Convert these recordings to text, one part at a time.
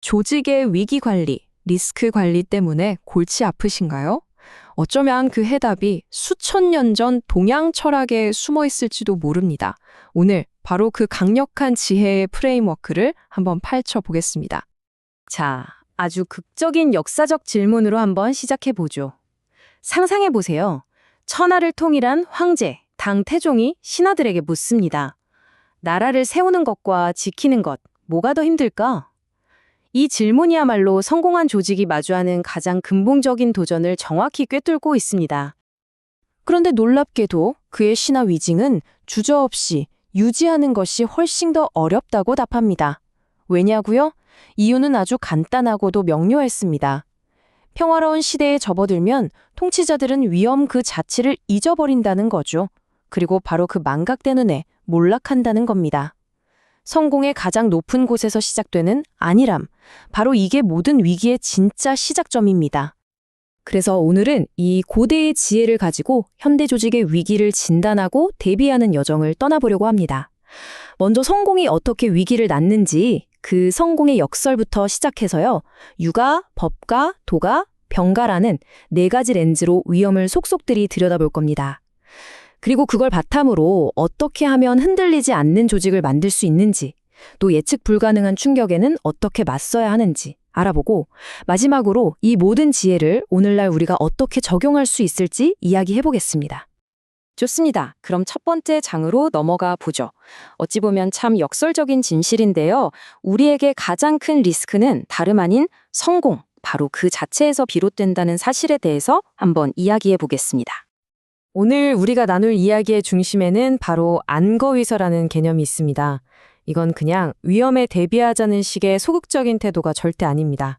조직의 위기 관리, 리스크 관리 때문에 골치 아프신가요? 어쩌면 그 해답이 수천 년 전 동양 철학에 숨어 있을지도 모릅니다. 오늘 바로 그 강력한 지혜의 프레임워크를 한번 파헤쳐 보겠습니다. 자, 아주 극적인 역사적 질문으로 한번 시작해 보죠. 상상해 보세요. 천하를 통일한 황제, 당태종이 신하들에게 묻습니다. 나라를 세우는 것과 지키는 것, 뭐가 더 힘들까? 이 질문이야말로 성공한 조직이 마주하는 가장 근본적인 도전을 정확히 꿰뚫고 있습니다. 그런데 놀랍게도 그의 신하 위징은 주저없이 유지하는 것이 훨씬 더 어렵다고 답합니다. 왜냐고요? 이유는 아주 간단하고도 명료했습니다. 평화로운 시대에 접어들면 통치자들은 위험 그 자체를 잊어버린다는 거죠. 그리고 바로 그 망각된 은혜, 몰락한다는 겁니다. 성공의 가장 높은 곳에서 시작되는 안일함, 바로 이게 모든 위기의 진짜 시작점입니다. 그래서 오늘은 이 고대의 지혜를 가지고 현대 조직의 위기를 진단하고 대비하는 여정을 떠나보려고 합니다. 먼저 성공이 어떻게 위기를 낳는지 그 성공의 역설부터 시작해서요. 유가, 법가, 도가, 병가라는 4가지 렌즈로 위험을 속속들이 들여다볼 겁니다. 그리고 그걸 바탕으로 어떻게 하면 흔들리지 않는 조직을 만들 수 있는지, 또 예측 불가능한 충격에는 어떻게 맞서야 하는지 알아보고, 마지막으로 이 모든 지혜를 오늘날 우리가 어떻게 적용할 수 있을지 이야기해 보겠습니다. 좋습니다. 그럼 첫 번째 장으로 넘어가 보죠. 어찌 보면 참 역설적인 진실인데요. 우리에게 가장 큰 리스크는 다름 아닌 성공, 바로 그 자체에서 비롯된다는 사실에 대해서 한번 이야기해 보겠습니다. 오늘 우리가 나눌 이야기의 중심에는 바로 안거위서라는 개념이 있습니다. 이건 그냥 위험에 대비하자는 식의 소극적인 태도가 절대 아닙니다.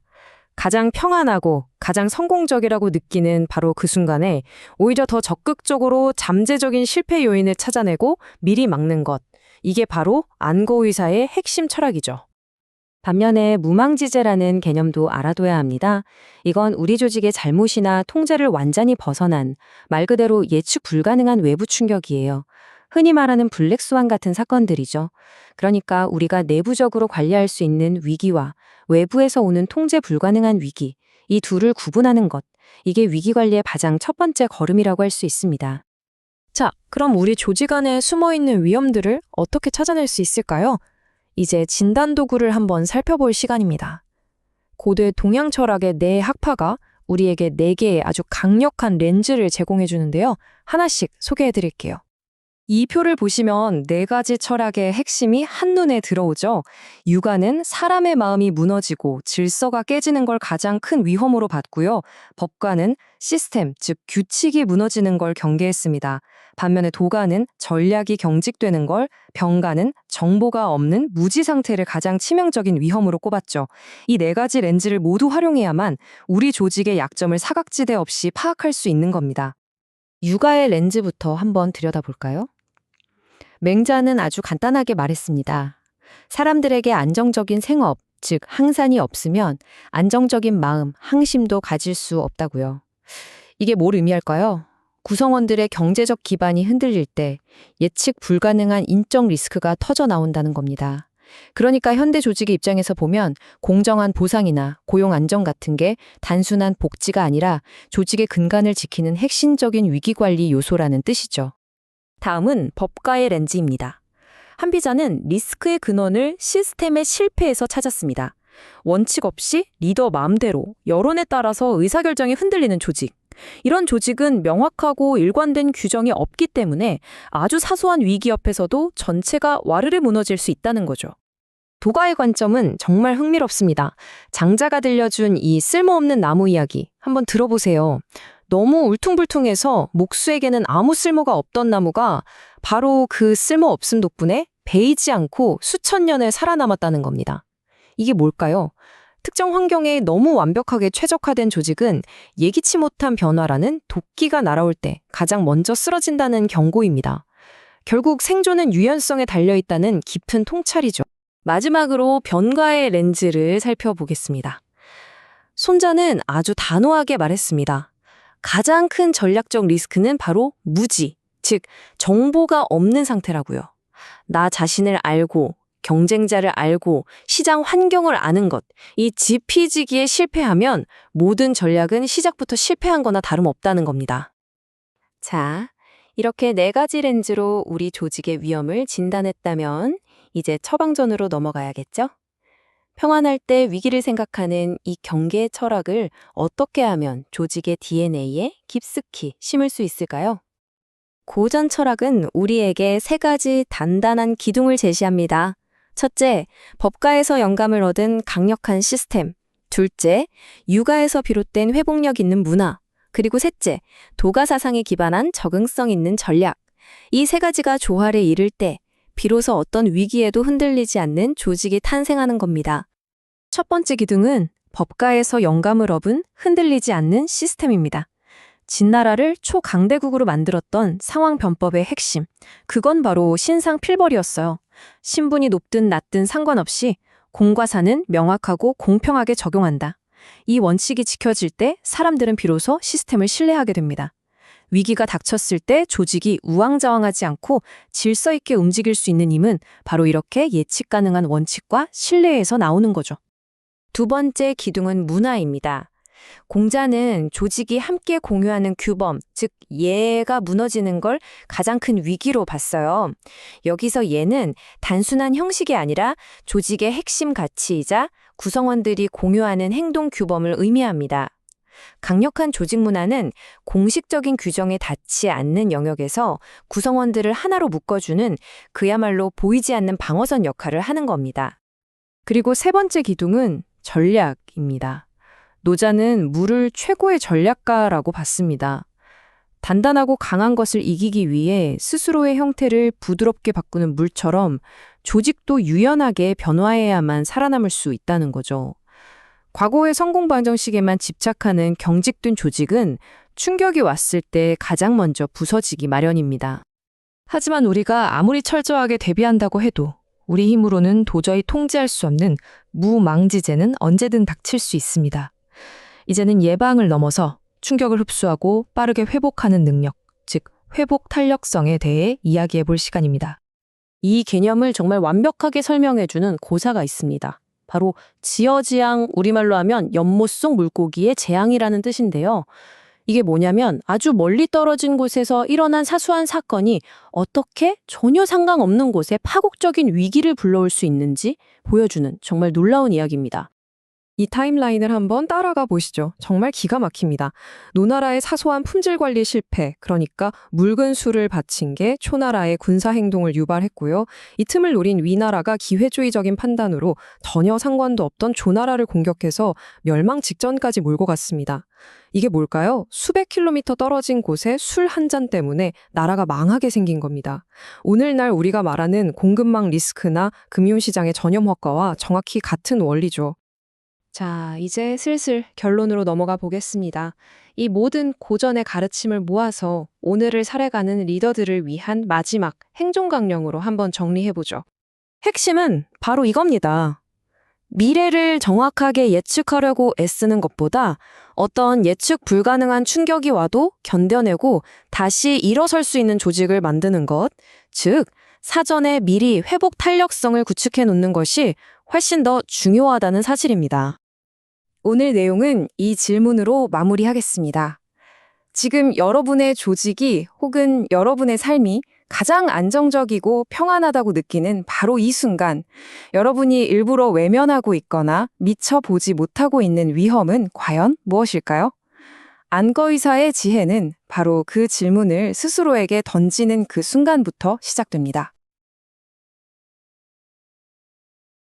가장 평안하고 가장 성공적이라고 느끼는 바로 그 순간에 오히려 더 적극적으로 잠재적인 실패 요인을 찾아내고 미리 막는 것. 이게 바로 안거위사의 핵심 철학이죠. 반면에 무망지제라는 개념도 알아둬야 합니다. 이건 우리 조직의 잘못이나 통제를 완전히 벗어난 말 그대로 예측 불가능한 외부 충격이에요. 흔히 말하는 블랙스완 같은 사건들이죠. 그러니까 우리가 내부적으로 관리할 수 있는 위기와 외부에서 오는 통제 불가능한 위기, 이 둘을 구분하는 것, 이게 위기 관리의 가장 첫 번째 걸음이라고 할 수 있습니다. 자, 그럼 우리 조직 안에 숨어있는 위험들을 어떻게 찾아낼 수 있을까요? 이제 진단 도구를 한번 살펴볼 시간입니다. 고대 동양 철학의 4학파가 우리에게 4개의 아주 강력한 렌즈를 제공해 주는데요. 하나씩 소개해 드릴게요. 이 표를 보시면 4가지 철학의 핵심이 한눈에 들어오죠. 유가는 사람의 마음이 무너지고 질서가 깨지는 걸 가장 큰 위험으로 봤고요. 법가는 시스템, 즉 규칙이 무너지는 걸 경계했습니다. 반면에 도가는 전략이 경직되는 걸, 병가는 정보가 없는 무지 상태를 가장 치명적인 위험으로 꼽았죠. 이 4가지 렌즈를 모두 활용해야만 우리 조직의 약점을 사각지대 없이 파악할 수 있는 겁니다. 유가의 렌즈부터 한번 들여다볼까요? 맹자는 아주 간단하게 말했습니다. 사람들에게 안정적인 생업, 즉 항산이 없으면 안정적인 마음, 항심도 가질 수 없다고요. 이게 뭘 의미할까요? 구성원들의 경제적 기반이 흔들릴 때 예측 불가능한 인적 리스크가 터져 나온다는 겁니다. 그러니까 현대 조직의 입장에서 보면 공정한 보상이나 고용 안정 같은 게 단순한 복지가 아니라 조직의 근간을 지키는 핵심적인 위기관리 요소라는 뜻이죠. 다음은 법가의 렌즈입니다. 한비자는 리스크의 근원을 시스템의 실패에서 찾았습니다. 원칙 없이 리더 마음대로 여론에 따라서 의사결정이 흔들리는 조직. 이런 조직은 명확하고 일관된 규정이 없기 때문에 아주 사소한 위기 옆에서도 전체가 와르르 무너질 수 있다는 거죠. 도가의 관점은 정말 흥미롭습니다. 장자가 들려준 이 쓸모없는 나무 이야기 한번 들어보세요. 너무 울퉁불퉁해서 목수에게는 아무 쓸모가 없던 나무가 바로 그 쓸모없음 덕분에 베이지 않고 수천 년을 살아남았다는 겁니다. 이게 뭘까요? 특정 환경에 너무 완벽하게 최적화된 조직은 예기치 못한 변화라는 도끼가 날아올 때 가장 먼저 쓰러진다는 경고입니다. 결국 생존은 유연성에 달려있다는 깊은 통찰이죠. 마지막으로 변가의 렌즈를 살펴보겠습니다. 손자는 아주 단호하게 말했습니다. 가장 큰 전략적 리스크는 바로 무지, 즉 정보가 없는 상태라고요. 나 자신을 알고 경쟁자를 알고 시장 환경을 아는 것, 이 지피지기에 실패하면 모든 전략은 시작부터 실패한 거나 다름없다는 겁니다. 자, 이렇게 4가지 렌즈로 우리 조직의 위험을 진단했다면 이제 처방전으로 넘어가야겠죠? 평안할 때 위기를 생각하는 이 경계의 철학을 어떻게 하면 조직의 DNA에 깊숙이 심을 수 있을까요? 고전 철학은 우리에게 3가지 단단한 기둥을 제시합니다. 첫째, 법가에서 영감을 얻은 강력한 시스템. 둘째, 육아에서 비롯된 회복력 있는 문화. 그리고 셋째, 도가 사상에 기반한 적응성 있는 전략. 이 3가지가 조화를 이룰 때 비로소 어떤 위기에도 흔들리지 않는 조직이 탄생하는 겁니다. 첫 번째 기둥은 법가에서 영감을 얻은 흔들리지 않는 시스템입니다. 진나라를 초강대국으로 만들었던 상황변법의 핵심. 그건 바로 신상 필벌이었어요. 신분이 높든 낮든 상관없이 공과 사는 명확하고 공평하게 적용한다. 이 원칙이 지켜질 때 사람들은 비로소 시스템을 신뢰하게 됩니다. 위기가 닥쳤을 때 조직이 우왕좌왕하지 않고 질서 있게 움직일 수 있는 힘은 바로 이렇게 예측 가능한 원칙과 신뢰에서 나오는 거죠. 두 번째 기둥은 문화입니다. 공자는 조직이 함께 공유하는 규범, 즉 예가 무너지는 걸 가장 큰 위기로 봤어요. 여기서 예는 단순한 형식이 아니라 조직의 핵심 가치이자 구성원들이 공유하는 행동 규범을 의미합니다. 강력한 조직 문화는 공식적인 규정에 닿지 않는 영역에서 구성원들을 하나로 묶어주는 그야말로 보이지 않는 방어선 역할을 하는 겁니다. 그리고 3번째 기둥은 전략입니다. 노자는 물을 최고의 전략가라고 봤습니다. 단단하고 강한 것을 이기기 위해 스스로의 형태를 부드럽게 바꾸는 물처럼 조직도 유연하게 변화해야만 살아남을 수 있다는 거죠. 과거의 성공 방정식에만 집착하는 경직된 조직은 충격이 왔을 때 가장 먼저 부서지기 마련입니다. 하지만 우리가 아무리 철저하게 대비한다고 해도 우리 힘으로는 도저히 통제할 수 없는 무망지제는 언제든 닥칠 수 있습니다. 이제는 예방을 넘어서 충격을 흡수하고 빠르게 회복하는 능력, 즉 회복 탄력성에 대해 이야기해 볼 시간입니다. 이 개념을 정말 완벽하게 설명해주는 고사가 있습니다. 바로 지어지양, 우리말로 하면 연못 속 물고기의 재앙이라는 뜻인데요. 이게 뭐냐면 아주 멀리 떨어진 곳에서 일어난 사소한 사건이 어떻게 전혀 상관없는 곳에 파국적인 위기를 불러올 수 있는지 보여주는 정말 놀라운 이야기입니다. 이 타임라인을 한번 따라가 보시죠. 정말 기가 막힙니다. 노나라의 사소한 품질 관리 실패, 그러니까 묽은 술을 바친 게 초나라의 군사 행동을 유발했고요. 이 틈을 노린 위나라가 기회주의적인 판단으로 전혀 상관도 없던 조나라를 공격해서 멸망 직전까지 몰고 갔습니다. 이게 뭘까요? 수백 킬로미터 떨어진 곳에 술 한 잔 때문에 나라가 망하게 생긴 겁니다. 오늘날 우리가 말하는 공급망 리스크나 금융시장의 전염효과와 정확히 같은 원리죠. 자, 이제 슬슬 결론으로 넘어가 보겠습니다. 이 모든 고전의 가르침을 모아서 오늘을 살아가는 리더들을 위한 마지막 행동강령으로 한번 정리해보죠. 핵심은 바로 이겁니다. 미래를 정확하게 예측하려고 애쓰는 것보다 어떤 예측 불가능한 충격이 와도 견뎌내고 다시 일어설 수 있는 조직을 만드는 것, 즉 사전에 미리 회복 탄력성을 구축해 놓는 것이 훨씬 더 중요하다는 사실입니다. 오늘 내용은 이 질문으로 마무리하겠습니다. 지금 여러분의 조직이 혹은 여러분의 삶이 가장 안정적이고 평안하다고 느끼는 바로 이 순간, 여러분이 일부러 외면하고 있거나 미처 보지 못하고 있는 위험은 과연 무엇일까요? 안거의사의 지혜는 바로 그 질문을 스스로에게 던지는 그 순간부터 시작됩니다.